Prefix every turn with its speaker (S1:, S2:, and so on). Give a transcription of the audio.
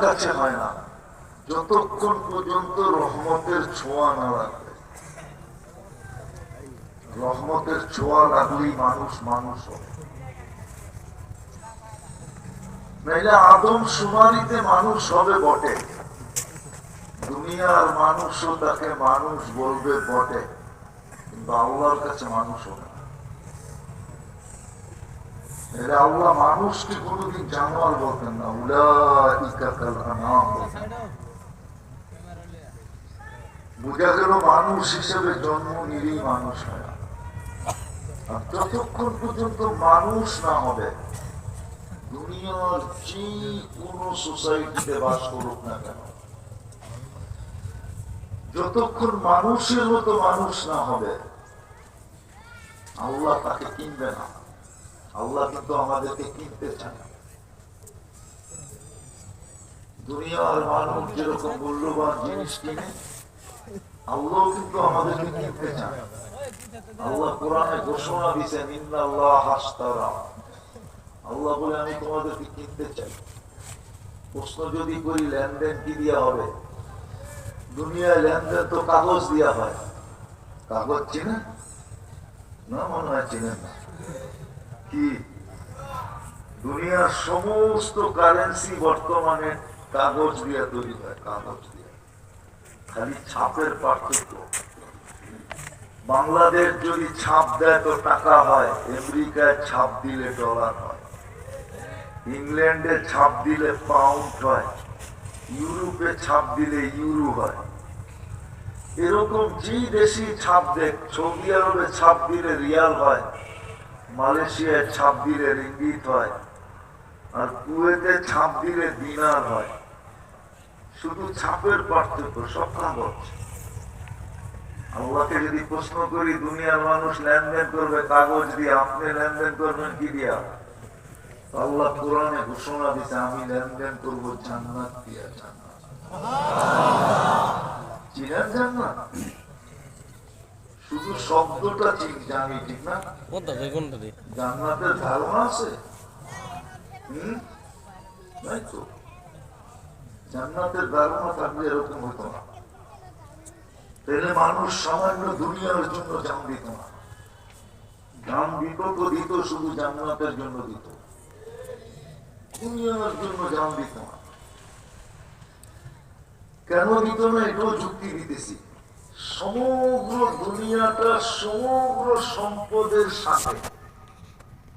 S1: কাছে হয় না যতক্ষণ পর্যন্ত রহমতের ছোঁয়া না লাগবে। রহমতের ছোঁয়া লাগলেই মানুষ মানুষ হবে। নাইলে আদম শুমারিতে মানুষ হবে বটে, দুনিয়ার মানুষও তাকে মানুষ বলবে বটে, কিন্তু আল্লাহর কাছে মানুষ হবে না। আল্লাহ মানুষকে কোনদিন জানোয়ার বলতেন না, উলাইকা কাল আনাম বলতেন। বুঝা গেল মানুষ হিসেবে জন্ম নিলেই মানুষ হয় না। আর যতক্ষণ পর্যন্ত মানুষ না হবে, দুনিয়ার যে কোন সোসাইটিতে বাস করুক না কেন, যতক্ষণ মানুষের মতো মানুষ না হবে, আল্লাহ তাকে কিনবে না। আল্লাহ কিন্তু আমাদেরকে কিনতে চান। দুনিয়ার মানুষ যেরকম মূল্যবান জিনিস কিনে, আল্লাহ কিন্তু আমাদেরকে কিনতে চান। আল্লাহ কোরআনে ঘোষণা দিয়েছেন, ইন্নাল্লাহ হাশতারা। আল্লাহ বলে আমি তোমাদেরকে কিনতে চাই। প্রশ্ন যদি করি লেনদেন কি দিয়া হবে? দুনিয়ায় লেনদেন তো কাগজ দিয়া হয়। কাগজ চিনেন না? মনে হয় চিনেন না। কি দুনিয়ার সমস্ত কারেন্সি বর্তমানে কাগজ দিয়ে তৈরি হয়, কাগজ দিয়ে। খালি ছাপের পার্থক্য। বাংলাদেশ যদি ছাপ দেয় তো টাকা হয়, আমেরিকায় ছাপ দিলে ডলার হয়, ইংল্যান্ডে ছাপ দিলে পাউন্ড হয়, ইউরোপে ছাপ দিলে ইউরো হয়। এরকম যে দেশি ছাপ দেখ, সৌদি আরবে ছাপ দিলে রিয়াল হয়, মালয়েশিয়ায় ছাপ দিলে রিঙ্গিত হয়, আর কুয়েতে ছাপ দিলে দিনার হয়। শুধু ছাপের পার্থক্য, সব কাগজ। আল্লাহকে যদি প্রশ্ন করি দুনিয়ার মানুষ লেনদেন করবে কাগজ দিয়ে, আপনি লেনদেন করবেন কি দিয়া? আল্লাহ কোরআনে ঘোষণা দিচ্ছে, আমি লেনদেন করবো জান্নাত দিয়া। জান্নাত চিনেন? জান্নাত শুধু শব্দটা জানি, ঠিক না? জান্নাতের ধারণা আছে? নাই তো। জান্নাতের ধারণা থাকলে এরকম হতো না। তাহলে মানুষ সামান্য দুনিয়ার জন্য জান দিত না। জান দিত তো দিত, শুধু জান্নাতের জন্য দিত, দুনিয়ার জন্য জান দিত না। কেন দিত না? এটাও যুক্তি দিতেছি। সমগ্র দুনিয়াটা সমগ্র সম্পদের সাথে